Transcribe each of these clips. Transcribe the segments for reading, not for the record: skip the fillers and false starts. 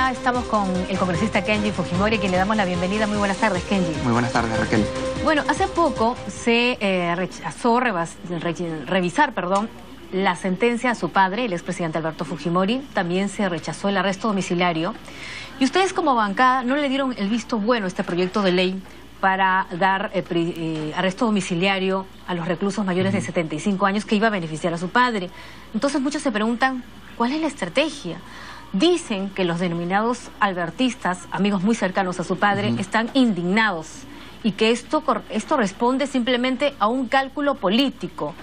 ya estamos con el congresista Kenji Fujimori, a quien le damos la bienvenida. Muy buenas tardes, Kenji. Muy buenas tardes, Raquel. Bueno, hace poco se rechazó revisar la sentencia a su padre, el expresidente Alberto Fujimori. También se rechazó el arresto domiciliario. Y ustedes como bancada no le dieron el visto bueno a este proyecto de ley para dar arresto domiciliario a los reclusos mayores de 75 años que iba a beneficiar a su padre. Entonces muchos se preguntan, ¿cuál es la estrategia? Dicen que los denominados albertistas, amigos muy cercanos a su padre, están indignados y que esto responde simplemente a un cálculo político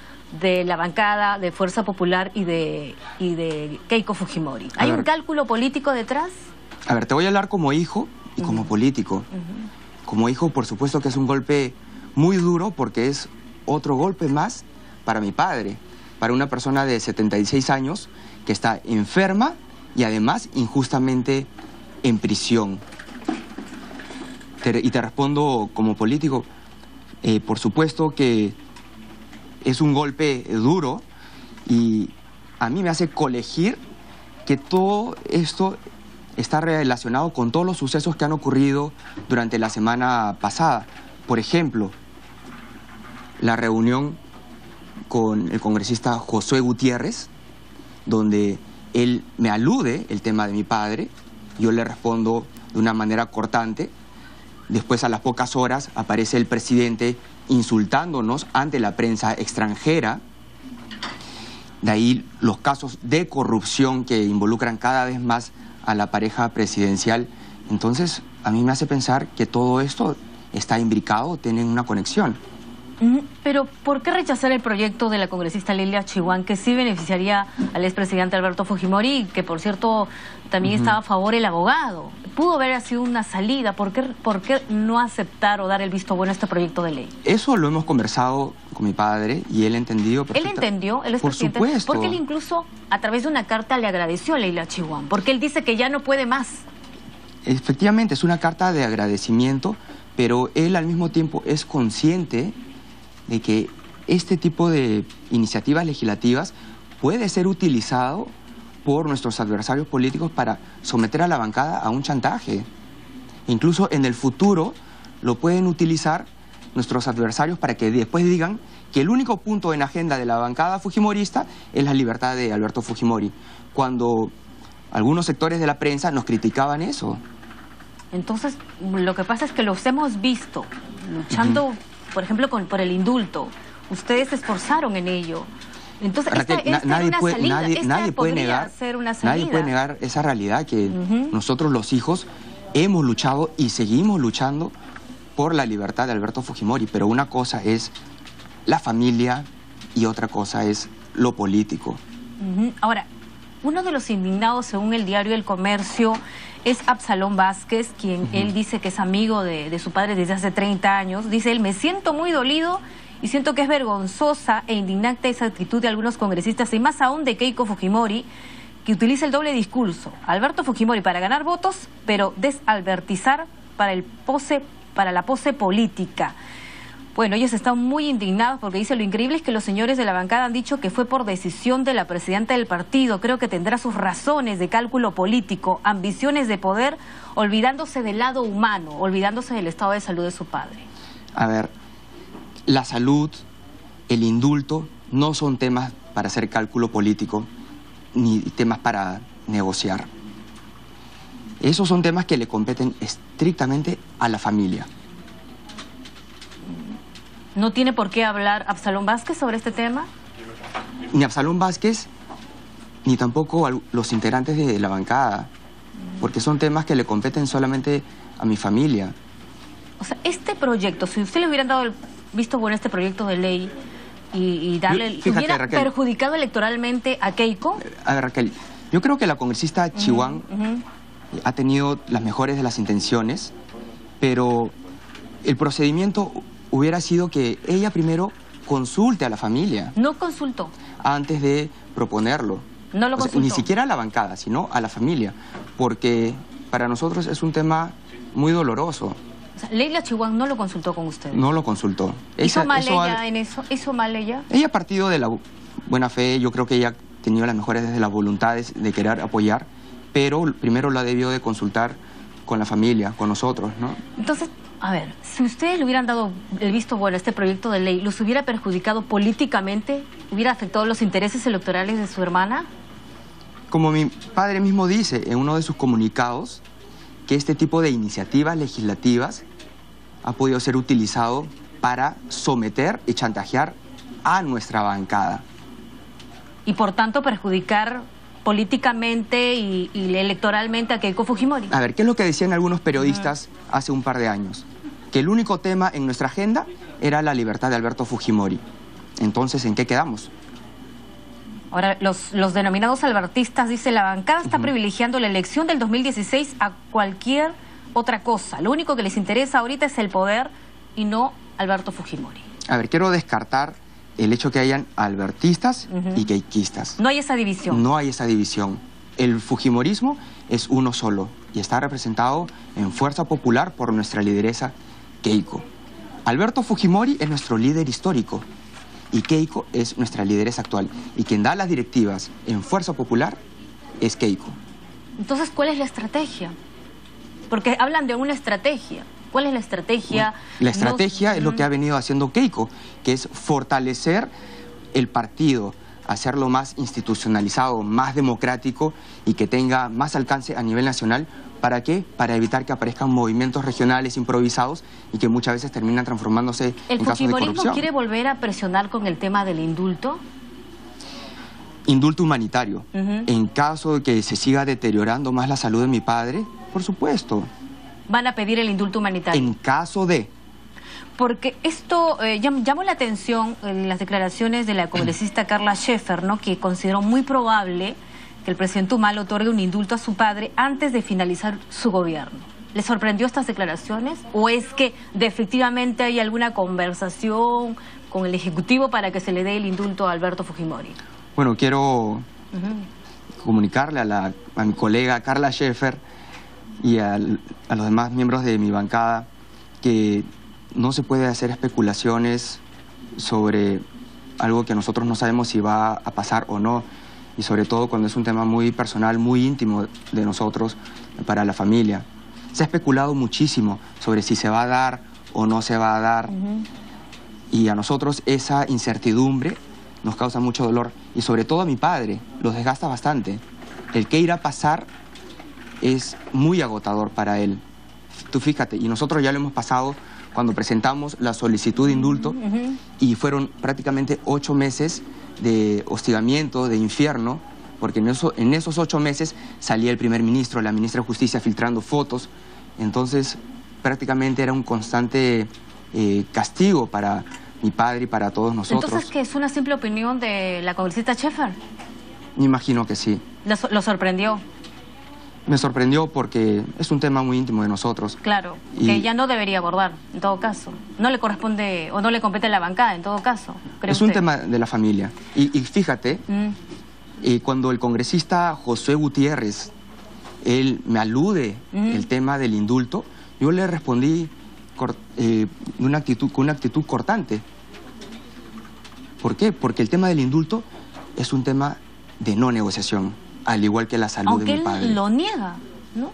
de la bancada de Fuerza Popular y de Keiko Fujimori. ¿Hay un cálculo político detrás? A ver, te voy a hablar como hijo y como político. Como hijo, por supuesto que es un golpe muy duro porque es otro golpe más para mi padre, para una persona de 76 años que está enferma y además injustamente en prisión. Y te respondo como político, por supuesto que es un golpe duro y a mí me hace colegir que todo esto está relacionado con todos los sucesos que han ocurrido durante la semana pasada. Por ejemplo, la reunión con el congresista Josué Gutiérrez, donde él me alude el tema de mi padre, yo le respondo de una manera cortante. Después, a las pocas horas, aparece el presidente insultándonos ante la prensa extranjera. De ahí los casos de corrupción que involucran cada vez más a la pareja presidencial. Entonces, a mí me hace pensar que todo esto está imbricado, tienen una conexión. Pero, ¿por qué rechazar el proyecto de la congresista Lilia Chihuán, que sí beneficiaría al expresidente Alberto Fujimori, que por cierto también estaba a favor el abogado? Pudo haber sido una salida. ¿Por qué no aceptar o dar el visto bueno a este proyecto de ley? Eso lo hemos conversado con mi padre y él entendió perfectamente. ¿Él entendió? ¿Él es presidente? Por supuesto. Porque él incluso a través de una carta le agradeció a Lilia Chihuán, porque él dice que ya no puede más. Efectivamente, es una carta de agradecimiento, pero él al mismo tiempo es consciente de que este tipo de iniciativas legislativas puede ser utilizado por nuestros adversarios políticos para someter a la bancada a un chantaje. Incluso en el futuro lo pueden utilizar nuestros adversarios para que después digan que el único punto en agenda de la bancada fujimorista es la libertad de Alberto Fujimori, cuando algunos sectores de la prensa nos criticaban eso. Entonces, lo que pasa es que los hemos visto luchando, por ejemplo, por el indulto. Ustedes se esforzaron en ello. Entonces, nadie puede negar esa realidad, que nosotros los hijos hemos luchado y seguimos luchando por la libertad de Alberto Fujimori, pero una cosa es la familia y otra cosa es lo político. Ahora, uno de los indignados, según el diario El Comercio, es Absalón Vázquez, quien él dice que es amigo de su padre desde hace 30 años. Dice él: me siento muy dolido y siento que es vergonzosa e indignante esa actitud de algunos congresistas, y más aún de Keiko Fujimori, que utiliza el doble discurso. Alberto Fujimori para ganar votos, pero desalbertizar para la pose política. Bueno, ellos están muy indignados porque dice: lo increíble es que los señores de la bancada han dicho que fue por decisión de la presidenta del partido. Creo que tendrá sus razones de cálculo político, ambiciones de poder, olvidándose del lado humano, olvidándose del estado de salud de su padre. A ver, la salud, el indulto, no son temas para hacer cálculo político, ni temas para negociar. Esos son temas que le competen estrictamente a la familia. ¿No tiene por qué hablar Absalón Vázquez sobre este tema? Ni Absalón Vázquez, ni tampoco los integrantes de la bancada, porque son temas que le competen solamente a mi familia. O sea, este proyecto, si usted le hubieran dado el visto bueno a este proyecto de ley y darle, ¿hubiera perjudicado electoralmente a Keiko? A ver, Raquel, yo creo que la congresista Chihuán ha tenido las mejores de las intenciones, pero el procedimiento hubiera sido que ella primero consulte a la familia. No consultó. Antes de proponerlo. No lo consultó. Ni siquiera a la bancada, sino a la familia, porque para nosotros es un tema muy doloroso. O sea, Lilia Chihuán no lo consultó con ustedes. No lo consultó. ¿Hizo mal ella en eso? ¿Hizo mal ella? Ella ha partido de la buena fe. Yo creo que ella ha tenido las mejores desde las voluntades de querer apoyar, pero primero lo ha debido de consultar con la familia, con nosotros, ¿no? Entonces, a ver, si ustedes le hubieran dado el visto bueno a este proyecto de ley, ¿los hubiera perjudicado políticamente? ¿Hubiera afectado los intereses electorales de su hermana? Como mi padre mismo dice en uno de sus comunicados, que este tipo de iniciativas legislativas ha podido ser utilizado para someter y chantajear a nuestra bancada. Y por tanto perjudicar políticamente y electoralmente a Keiko Fujimori. A ver, ¿qué es lo que decían algunos periodistas hace un par de años? Que el único tema en nuestra agenda era la libertad de Alberto Fujimori. Entonces, ¿en qué quedamos? Ahora, los denominados albertistas, dice, la bancada está privilegiando la elección del 2016 a cualquier otra cosa. Lo único que les interesa ahorita es el poder y no Alberto Fujimori. A ver, quiero descartar el hecho que hayan albertistas y keikistas. No hay esa división. No hay esa división. El fujimorismo es uno solo y está representado en Fuerza Popular por nuestra lideresa Keiko. Alberto Fujimori es nuestro líder histórico y Keiko es nuestra lideresa actual. Y quien da las directivas en Fuerza Popular es Keiko. Entonces, ¿cuál es la estrategia? Porque hablan de una estrategia. ¿Cuál es la estrategia? La estrategia es lo que ha venido haciendo Keiko, que es fortalecer el partido, hacerlo más institucionalizado, más democrático y que tenga más alcance a nivel nacional. ¿Para qué? Para evitar que aparezcan movimientos regionales improvisados y que muchas veces terminan transformándose en casos de corrupción. ¿El fujimorismo quiere volver a presionar con el tema del indulto? Indulto humanitario. En caso de que se siga deteriorando más la salud de mi padre, por supuesto. ¿Van a pedir el indulto humanitario? En caso de... Porque esto llamó la atención en las declaraciones de la congresista Carla Scheffer, ¿no? Que consideró muy probable que el presidente Humala otorgue un indulto a su padre antes de finalizar su gobierno. ¿Le sorprendió estas declaraciones? ¿O es que efectivamente hay alguna conversación con el Ejecutivo para que se le dé el indulto a Alberto Fujimori? Bueno, quiero comunicarle a mi colega Carla Scheffer y a los demás miembros de mi bancada que no se puede hacer especulaciones sobre algo que nosotros no sabemos si va a pasar o no, y sobre todo cuando es un tema muy personal, muy íntimo de nosotros para la familia. Se ha especulado muchísimo sobre si se va a dar o no se va a dar, y a nosotros esa incertidumbre nos causa mucho dolor, y sobre todo a mi padre, los desgasta bastante. El qué irá a pasar es muy agotador para él. Tú fíjate, y nosotros ya lo hemos pasado cuando presentamos la solicitud de indulto y fueron prácticamente 8 meses de hostigamiento, de infierno, porque en esos 8 meses salía el primer ministro, la ministra de Justicia filtrando fotos. Entonces prácticamente era un constante castigo para mi padre y para todos nosotros. Entonces, ¿qué es una simple opinión de la congresista Scheffer? Me imagino que sí. ¿Lo sorprendió? Me sorprendió porque es un tema muy íntimo de nosotros. Claro, que ella no debería abordar, en todo caso. No le corresponde o no le compete a la bancada, en todo caso. Es un tema de la familia. Y fíjate, cuando el congresista Josué Gutiérrez, él me alude el tema del indulto, yo le respondí con una actitud cortante. ¿Por qué? Porque el tema del indulto es un tema de no negociación, al igual que la salud de mi padre. Aunque él lo niega, ¿no?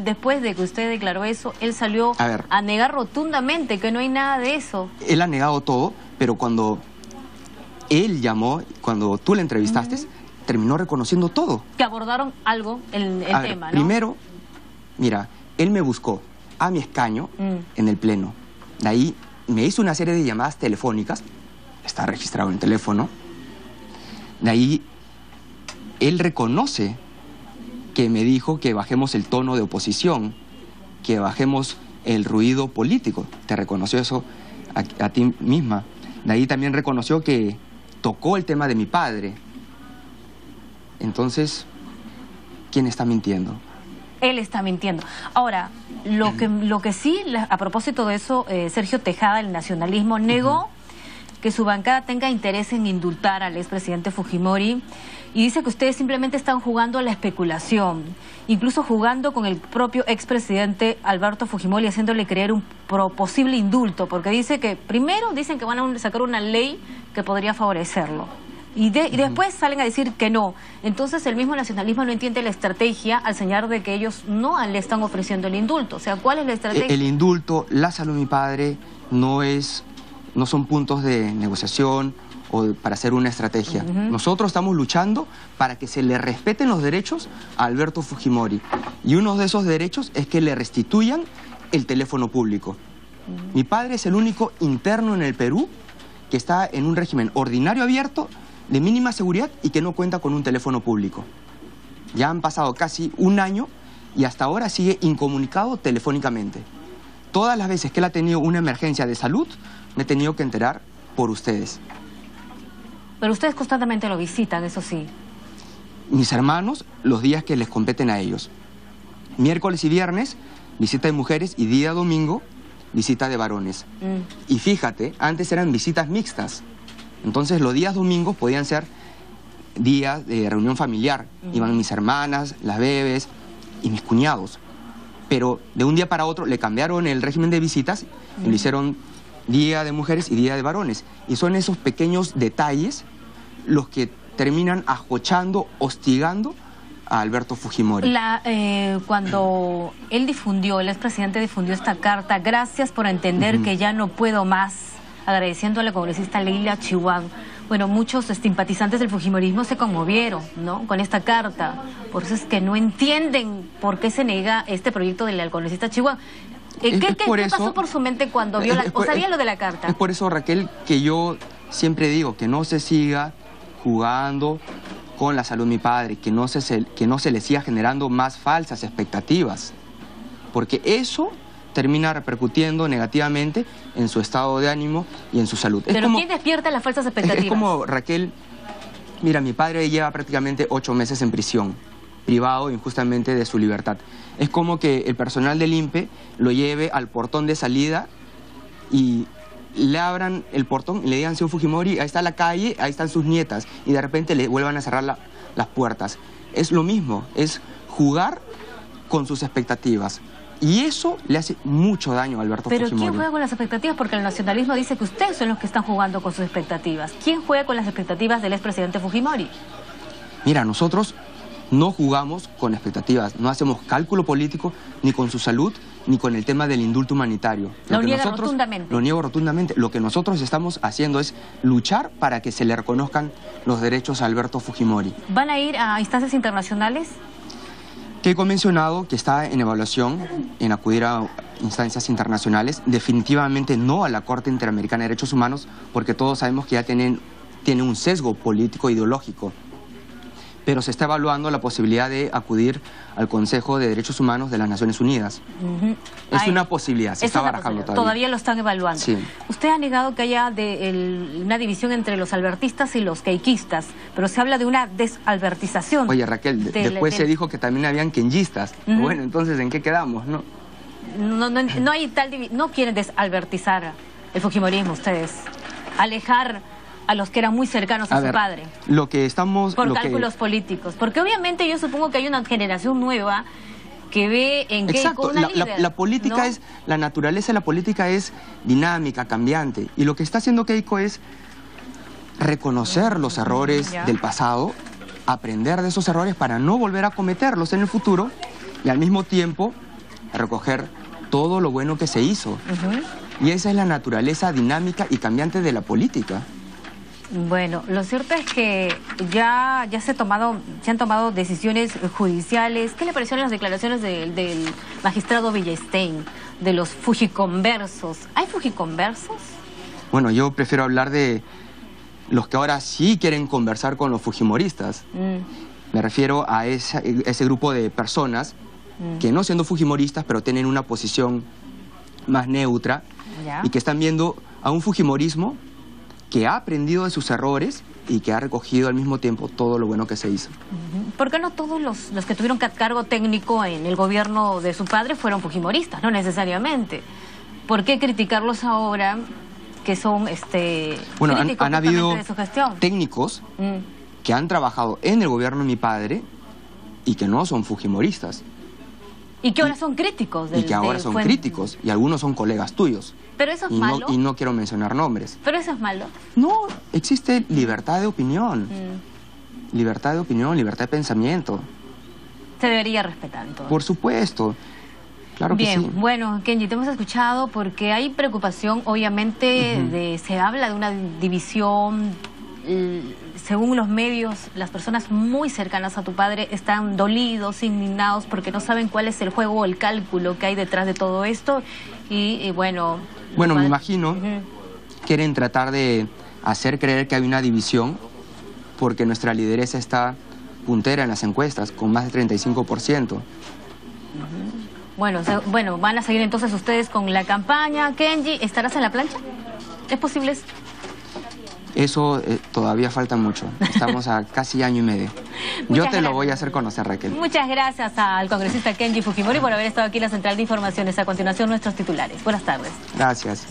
Después de que usted declaró eso, él salió a negar rotundamente que no hay nada de eso. Él ha negado todo, pero cuando él llamó, cuando tú le entrevistaste, terminó reconociendo todo. Que abordaron algo, el tema, ¿no? Primero, mira, él me buscó a mi escaño en el pleno. De ahí me hizo una serie de llamadas telefónicas, está registrado en el teléfono. De ahí él reconoce que me dijo que bajemos el tono de oposición, que bajemos el ruido político. Te reconoció eso a ti misma. De ahí también reconoció que tocó el tema de mi padre. Entonces, ¿quién está mintiendo? Él está mintiendo. Ahora, lo que sí, a propósito de eso, Sergio Tejada, el nacionalismo, negó que su bancada tenga interés en indultar al expresidente Fujimori y dice que ustedes simplemente están jugando a la especulación, incluso jugando con el propio expresidente Alberto Fujimori, haciéndole creer un posible indulto, porque dice que primero dicen que van a sacar una ley que podría favorecerlo. Y después salen a decir que no. Entonces el mismo nacionalismo no entiende la estrategia al señalar de que ellos no le están ofreciendo el indulto. O sea, ¿cuál es la estrategia? El indulto, la salud de mi padre, no son puntos de negociación o para hacer una estrategia. Nosotros estamos luchando para que se le respeten los derechos a Alberto Fujimori. Y uno de esos derechos es que le restituyan el teléfono público. Mi padre es el único interno en el Perú que está en un régimen ordinario abierto, de mínima seguridad y que no cuenta con un teléfono público. Ya han pasado casi un año y hasta ahora sigue incomunicado telefónicamente. Todas las veces que él ha tenido una emergencia de salud, me he tenido que enterar por ustedes. Pero ustedes constantemente lo visitan, eso sí. Mis hermanos, los días que les competen a ellos. Miércoles y viernes, visita de mujeres, y día domingo, visita de varones. Y fíjate, antes eran visitas mixtas. Entonces los días domingos podían ser días de reunión familiar. Iban mis hermanas, las bebés y mis cuñados. Pero de un día para otro le cambiaron el régimen de visitas y lo hicieron día de mujeres y día de varones. Y son esos pequeños detalles los que terminan ajochando, hostigando a Alberto Fujimori. Cuando el expresidente difundió esta carta, gracias por entender que ya no puedo más, agradeciendo a la congresista Leila Chihuahua. Bueno, muchos simpatizantes del fujimorismo se conmovieron, ¿no?, con esta carta. Por eso es que no entienden por qué se niega este proyecto de la congresista Chihuahua. ¿Qué pasó por su mente cuando vio o sabía lo de la carta? Es por eso, Raquel, que yo siempre digo que no se siga jugando con la salud de mi padre, que no se le siga generando más falsas expectativas, porque eso termina repercutiendo negativamente en su estado de ánimo y en su salud. Pero ¿quién despierta las falsas expectativas? Es como, Raquel, mira, mi padre lleva prácticamente 8 meses en prisión, privado injustamente de su libertad. Es como que el personal del INPE lo lleve al portón de salida y le abran el portón y le digan: señor Fujimori, ahí está la calle, ahí están sus nietas, y de repente le vuelvan a cerrar las puertas. Es lo mismo, es jugar con sus expectativas. Y eso le hace mucho daño a Alberto Fujimori. ¿Pero quién juega con las expectativas? Porque el nacionalismo dice que ustedes son los que están jugando con sus expectativas. ¿Quién juega con las expectativas del expresidente Fujimori? Mira, nosotros no jugamos con expectativas, no hacemos cálculo político ni con su salud ni con el tema del indulto humanitario. Lo niega rotundamente. Lo niego rotundamente. Lo que nosotros estamos haciendo es luchar para que se le reconozcan los derechos a Alberto Fujimori. ¿Van a ir a instancias internacionales? Que he convencionado que está en evaluación en acudir a instancias internacionales, definitivamente no a la Corte Interamericana de Derechos Humanos, porque todos sabemos que ya tiene un sesgo político ideológico. Pero se está evaluando la posibilidad de acudir al Consejo de Derechos Humanos de las Naciones Unidas. Es una posibilidad, se está barajando todavía. Todavía lo están evaluando. Sí. Usted ha negado que haya una división entre los albertistas y los queiquistas, pero se habla de una desalbertización. Oye, Raquel, después se dijo que también habían quenllistas. Bueno, entonces, ¿en qué quedamos, no? No hay no quieren desalbertizar el fujimorismo ustedes, alejar a los que eran muy cercanos a su padre. Lo que estamos... Por cálculos políticos. Porque obviamente yo supongo que hay una generación nueva que ve en Keiko una líder. La política, ¿no? La naturaleza de la política es dinámica, cambiante. Y lo que está haciendo Keiko es reconocer los errores del pasado, aprender de esos errores para no volver a cometerlos en el futuro y al mismo tiempo recoger todo lo bueno que se hizo. Y esa es la naturaleza dinámica y cambiante de la política. Bueno, lo cierto es que ya se han tomado decisiones judiciales. ¿Qué le parecieron las declaraciones del magistrado Villestein, de los fujiconversos? ¿Hay fujiconversos? Bueno, yo prefiero hablar de los que ahora sí quieren conversar con los fujimoristas. Me refiero a ese grupo de personas que no siendo fujimoristas, pero tienen una posición más neutra y que están viendo a un fujimorismo que ha aprendido de sus errores y que ha recogido al mismo tiempo todo lo bueno que se hizo. ¿Por qué no todos los que tuvieron cargo técnico en el gobierno de su padre fueron fujimoristas? No necesariamente. ¿Por qué criticarlos ahora que son bueno, críticos han habido de su gestión? Técnicos que han trabajado en el gobierno de mi padre y que no son fujimoristas. Y que ahora son críticos. Y que ahora son críticos, y algunos son colegas tuyos. Pero eso es malo. Y no quiero mencionar nombres. Pero eso es malo. No, existe libertad de opinión. Libertad de opinión, libertad de pensamiento. Se debería respetar entonces. Por supuesto. Claro que sí. Bien, bueno, Kenji, te hemos escuchado porque hay preocupación, obviamente, se habla de una división. Según los medios, las personas muy cercanas a tu padre están dolidos, indignados, porque no saben cuál es el juego o el cálculo que hay detrás de todo esto. Y bueno... Bueno, me imagino, quieren tratar de hacer creer que hay una división, porque nuestra lideresa está puntera en las encuestas, con más del 35%. Bueno, van a seguir entonces ustedes con la campaña. Kenji, ¿estarás en la plancha? ¿Es posible eso? Eso todavía falta mucho. Estamos a casi año y medio. Yo te lo voy a hacer conocer, Raquel. Muchas gracias al congresista Kenji Fujimori por haber estado aquí en la Central de Informaciones. A continuación, nuestros titulares. Buenas tardes. Gracias.